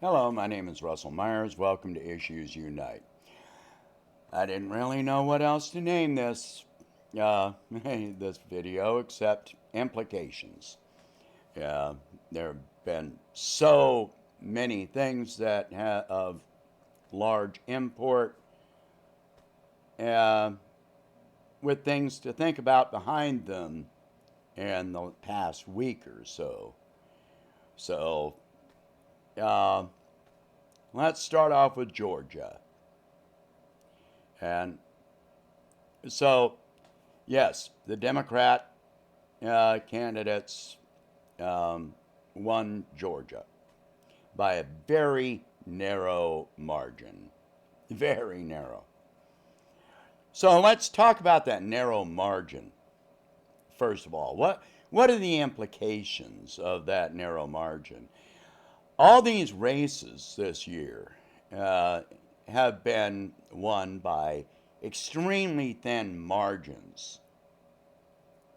Hello, my name is Russell Myers. Welcome to Issues Unite. I didn't really know what else to name this video except implications. Uh, there have been so many things that of large import, uh, with things to think about behind them in the past week or so. So, uh, let's start off with Georgia. And so, yes, the Democrat candidates won Georgia by a very narrow margin. Very narrow. So let's talk about that narrow margin. First of all, what are the implications of that narrow margin? All these races this year uh, have been won by extremely thin margins.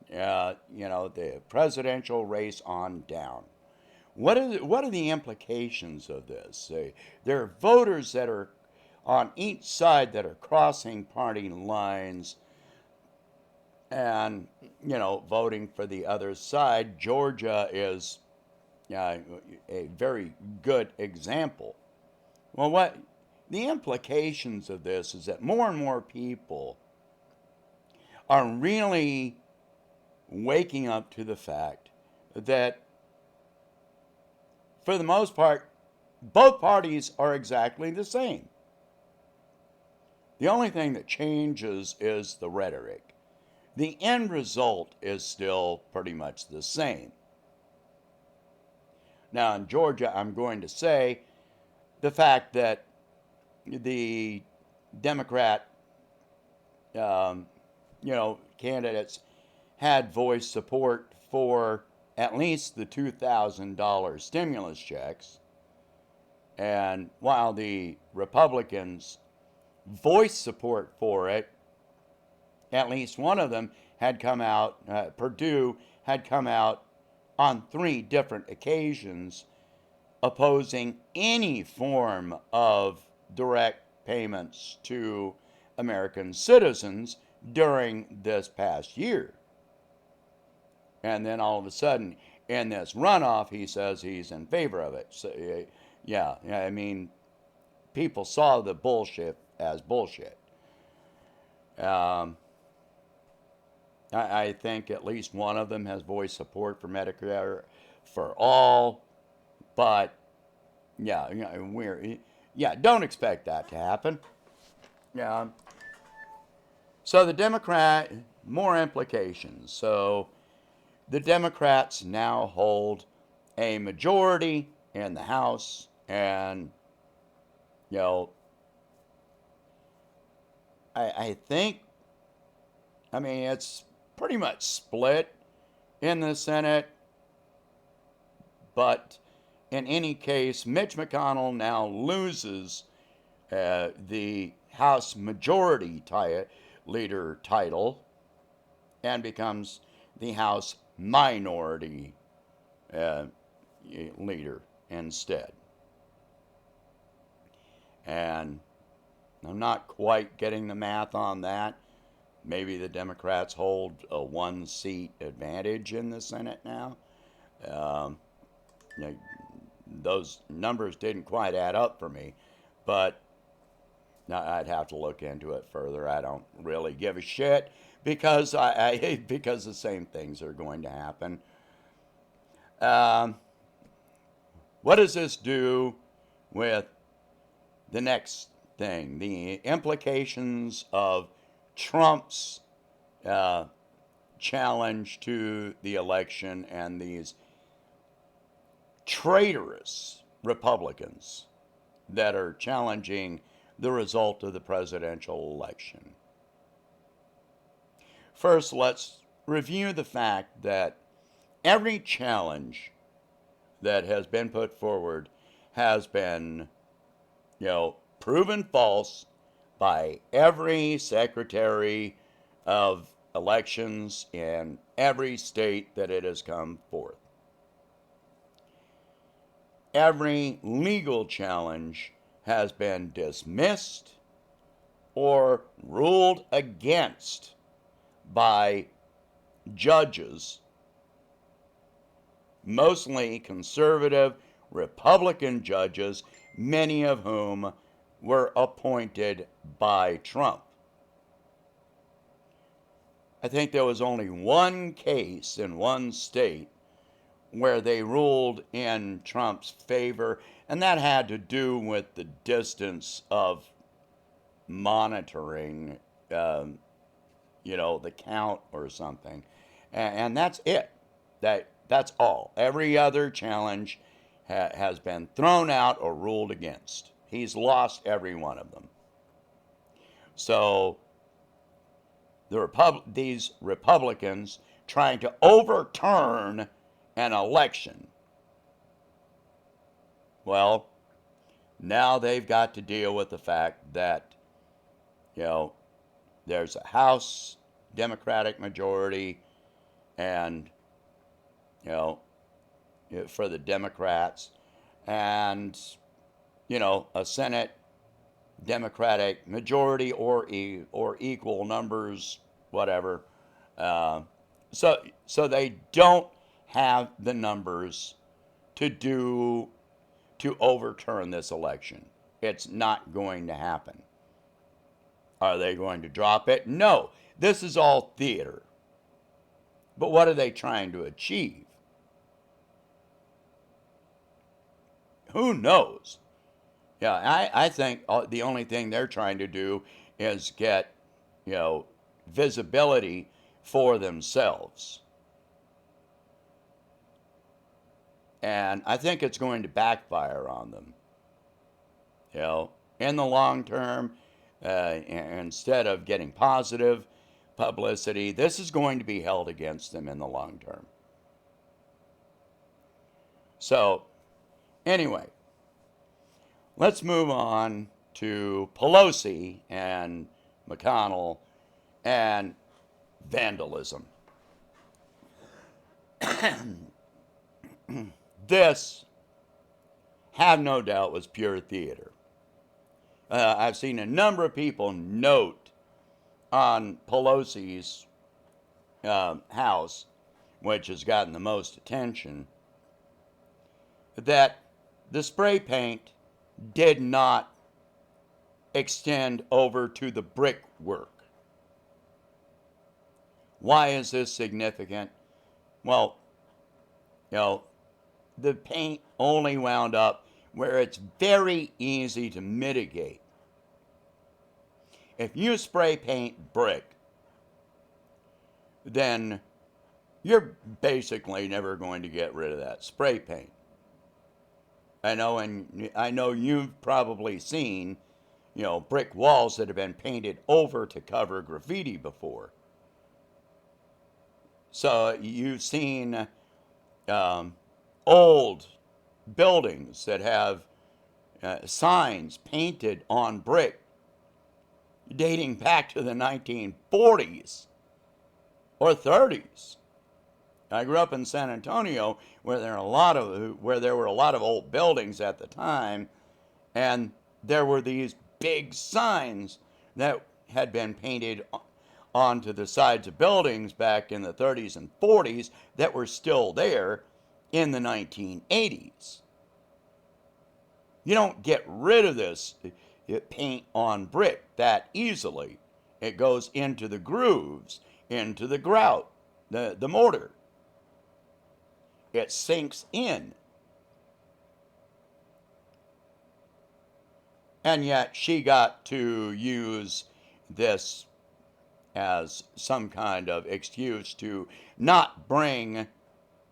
The presidential race on down. What are the implications of this? There are voters that are on each side that are crossing party lines and voting for the other side. Georgia is a very good example. Well, what the implications of this is that more and more people are really waking up to the fact that, for the most part, both parties are exactly the same. The only thing that changes is the rhetoric. The end result is still pretty much the same. Now, in Georgia, I'm going to say the fact that the Democrat, um, candidates had voiced support for at least the $2,000 stimulus checks. And while the Republicans voiced support for it, at least one of them had come out, Purdue had come out on 3 different occasions opposing any form of direct payments to American citizens during this past year. And then all of a sudden, in this runoff, he says he's in favor of it. So, yeah, I mean, people saw the bullshit as bullshit. Um, I think at least one of them has voiced support for Medicare for all, but don't expect that to happen. Yeah. So the Democrat, more implications. So the Democrats now hold a majority in the House, and you know, I think, I mean, it's pretty much split in the Senate, but in any case, Mitch McConnell now loses the House Majority Leader title and becomes the House Minority uh, Leader instead. And I'm not quite getting the math on that. Maybe the Democrats hold a 1-seat advantage in the Senate now. Um, those numbers didn't quite add up for me, but I'd have to look into it further. I don't really give a shit because because the same things are going to happen. Um, what does this do with the next thing? The implications of Trump's uh, challenge to the election and these traitorous Republicans that are challenging the result of the presidential election. First, let's review the fact that every challenge that has been put forward has been, proven false by every secretary of elections in every state that it has come forth. every legal challenge has been dismissed or ruled against by judges, mostly conservative Republican judges, many of whom were appointed by Trump. I think there was only one case in one state where they ruled in Trump's favor, and that had to do with the distance of monitoring, the count or something. And that's it. That's all. Every other challenge has been thrown out or ruled against. He's lost every one of them. So these Republicans trying to overturn an election, well, now they've got to deal with the fact that, there's a House Democratic majority and, for the Democrats, and, a Senate Democratic majority or equal numbers, whatever. So they don't have the numbers to overturn this election. It's not going to happen. Are they going to drop it? No. This is all theater. But what are they trying to achieve? Who knows? Yeah, I think the only thing they're trying to do is get, visibility for themselves. And I think it's going to backfire on them. In the long term, instead of getting positive publicity, this is going to be held against them in the long term. So, anyway, let's move on to Pelosi and McConnell and vandalism. This, have no doubt, was pure theater. I've seen a number of people note on Pelosi's house, which has gotten the most attention, that the spray paint did not extend over to the brickwork. Why is this significant? Well, the paint only wound up where it's very easy to mitigate. If you spray paint brick, then you're basically never going to get rid of that spray paint. I know you've probably seen, brick walls that have been painted over to cover graffiti before. So you've seen old buildings that have signs painted on brick dating back to the 1940s or 30s. I grew up in San Antonio where there were a lot of old buildings at the time, and there were these big signs that had been painted onto the sides of buildings back in the 30s and 40s that were still there in the 1980s. You don't get rid of this paint on brick that easily. It goes into the grooves, into the grout, the mortar. It sinks in. And yet she got to use this as some kind of excuse to not bring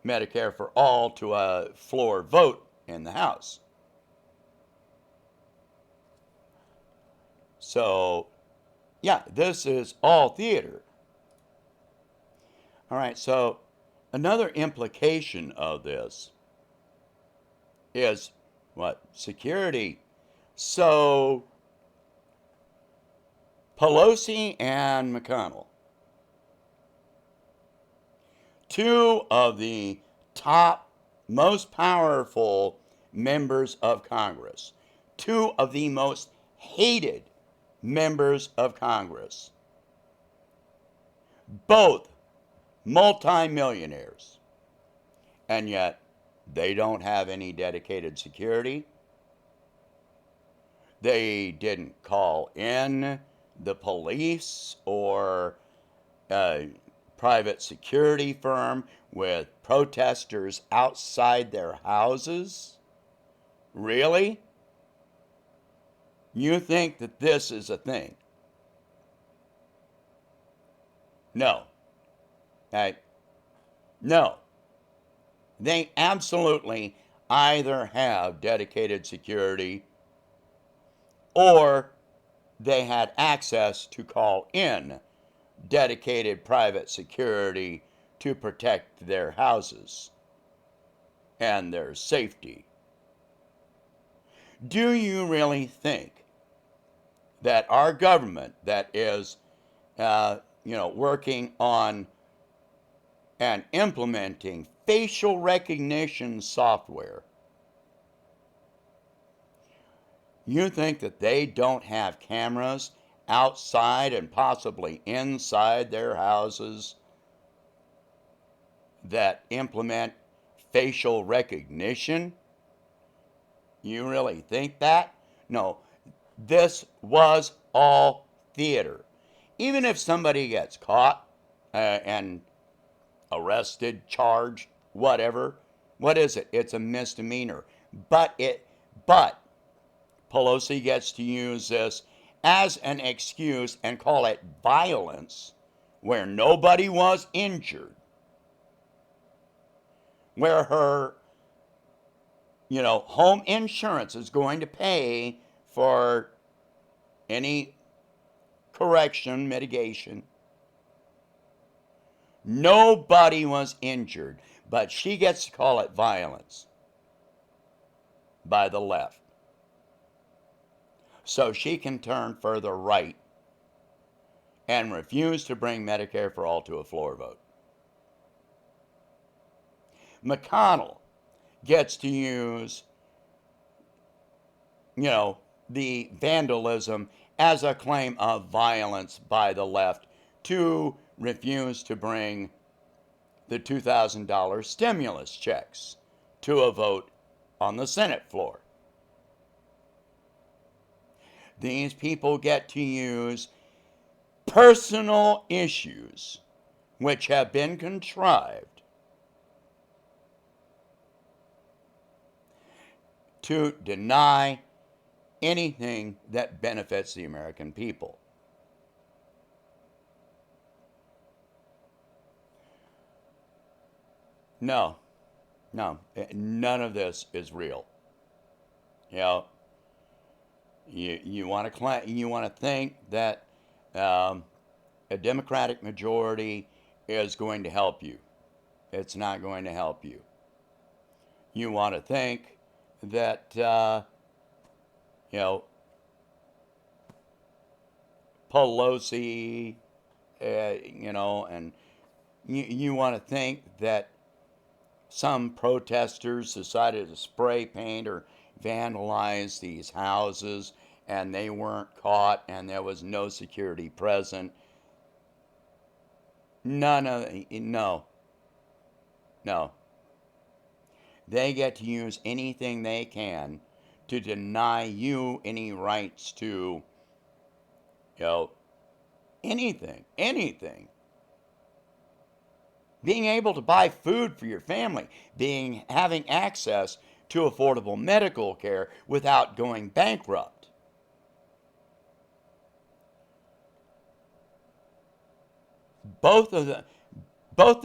Medicare for All to a floor vote in the House. So, yeah, this is all theater. All right, so another implication of this is what? Security. So, Pelosi and McConnell, two of the top, most powerful members of Congress, two of the most hated members of Congress, both multimillionaires, and yet they don't have any dedicated security. They didn't call in the police or a private security firm with protesters outside their houses. Really? You think that this is a thing? No. No. They absolutely either have dedicated security or they had access to call in dedicated private security to protect their houses and their safety. Do you really think that our government that is, working on and implementing facial recognition software, you think that they don't have cameras outside and possibly inside their houses that implement facial recognition? You really think that? No, this was all theater. Even if somebody gets caught and arrested, charged, whatever, what is it? It's a misdemeanor. But Pelosi gets to use this as an excuse and call it violence where nobody was injured, where her home insurance is going to pay for any correction, mitigation. Nobody was injured, but she gets to call it violence by the left. So she can turn further right and refuse to bring Medicare for All to a floor vote. McConnell gets to use, the vandalism as a claim of violence by the left to refuse to bring the $2,000 stimulus checks to a vote on the Senate floor. These people get to use personal issues which have been contrived to deny anything that benefits the American people. No, none of this is real. You want to think that a Democratic majority is going to help you. It's not going to help you. You want to think that Pelosi, and you want to think that some protesters decided to spray paint or vandalize these houses and they weren't caught and there was no security present. No. They get to use anything they can to deny you any rights to, anything. Being able to buy food for your family, having access to affordable medical care without going bankrupt. Both the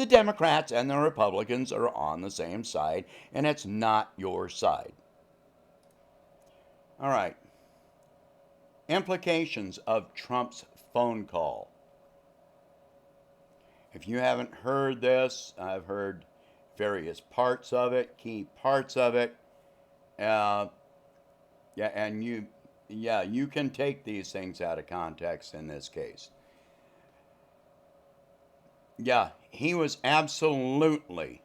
Democrats and the Republicans are on the same side, and it's not your side. All right. Implications of Trump's phone call. If you haven't heard this, I've heard various parts of it, key parts of it. You can take these things out of context in this case. Yeah, he was absolutely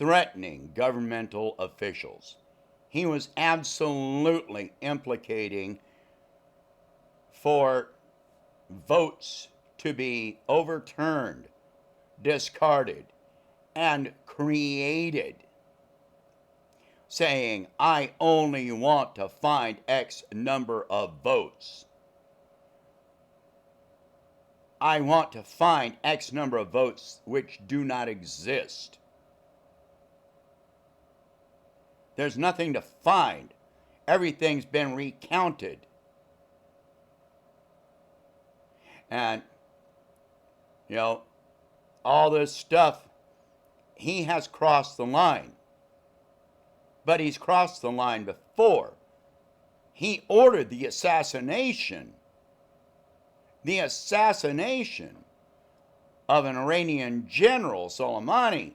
threatening governmental officials. He was absolutely implicating for votes to be overturned, discarded, and created, saying, I only want to find X number of votes. I want to find X number of votes which do not exist. There's nothing to find. Everything's been recounted. And, all this stuff, he has crossed the line. But he's crossed the line before. He ordered the assassination of an Iranian general, Soleimani,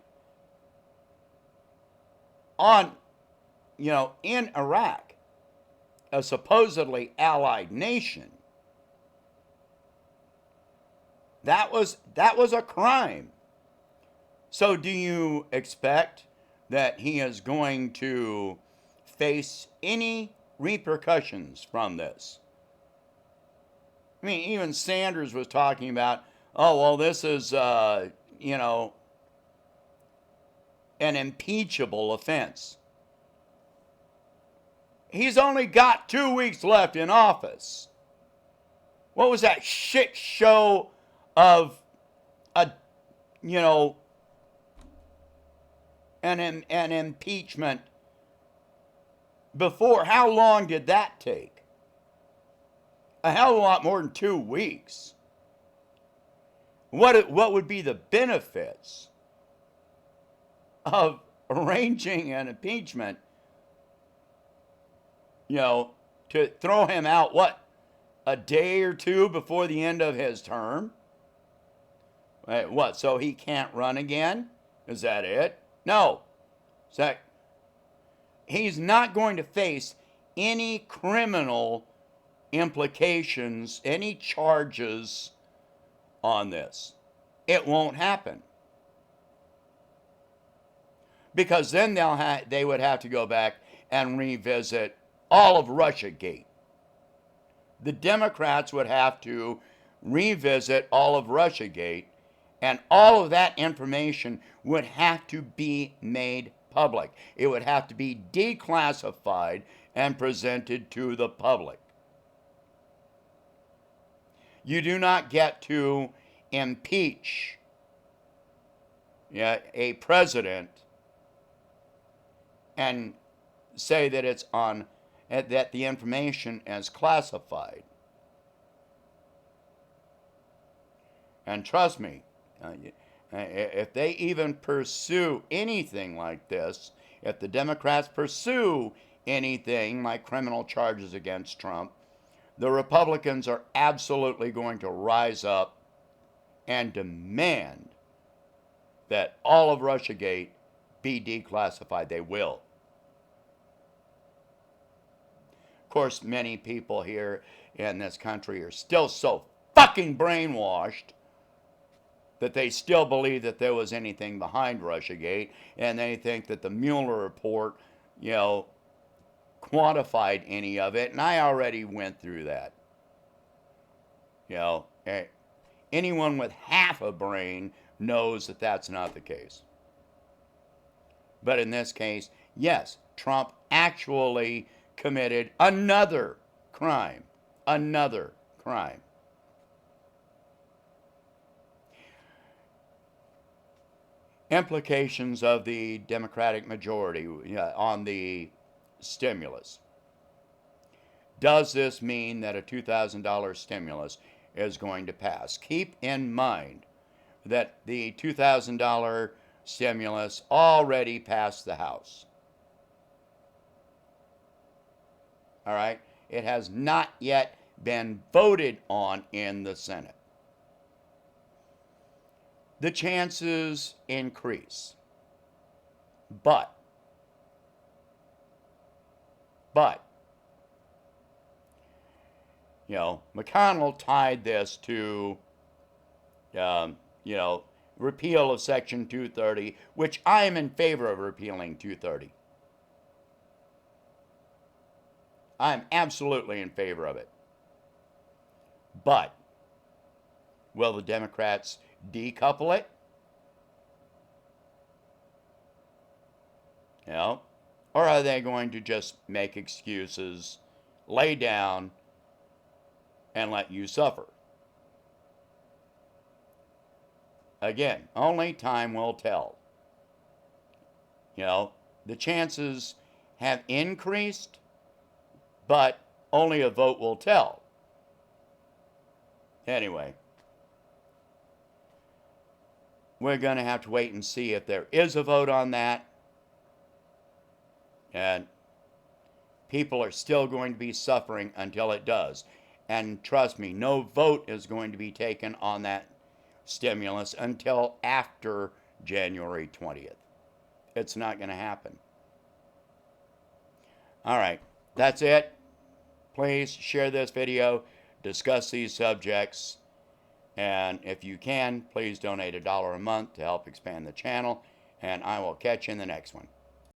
in Iraq, a supposedly allied nation. That was a crime. So do you expect that he is going to face any repercussions from this? I mean, even Sanders was talking about, oh, well, this is, an impeachable offense. He's only got 2 weeks left in office. What was that shit show of an impeachment before? How long did that take? A hell of a lot more than 2 weeks. What would be the benefits of arranging an impeachment, to throw him out, a day or two before the end of his term? What, so he can't run again? Is that it? No. He's not going to face any criminal implications, any charges on this. It won't happen. Because then they would have to go back and revisit all of Russiagate. The Democrats would have to revisit all of Russiagate, and all of that information would have to be made public. It would have to be declassified and presented to the public. You do not get to impeach a president and say that that the information is classified. And trust me, if they even pursue anything like this, if the Democrats pursue anything like criminal charges against Trump, the Republicans are absolutely going to rise up and demand that all of Russiagate be declassified. They will. Of course, many people here in this country are still so fucking brainwashed that they still believe that there was anything behind Russiagate, and they think that the Mueller report, quantified any of it, and I already went through that. Anyone with half a brain knows that that's not the case. But in this case, yes, Trump actually committed another crime. Another crime. Implications of the Democratic majority on the stimulus. Does this mean that a $2,000 stimulus is going to pass? Keep in mind that the $2,000 stimulus already passed the House. All right? It has not yet been voted on in the Senate. The chances increase. But, McConnell tied this to, repeal of Section 230, which I am in favor of repealing 230. I'm absolutely in favor of it. But will the Democrats decouple it? You know, or are they going to just make excuses, lay down, and let you suffer? Again, only time will tell. You know, the chances have increased, but only a vote will tell. Anyway, we're going to have to wait and see if there is a vote on that. And people are still going to be suffering until it does. And trust me, no vote is going to be taken on that stimulus until after January 20th. It's not going to happen. All right, that's it. Please share this video, discuss these subjects, and if you can, please donate $1 a month to help expand the channel, and I will catch you in the next one.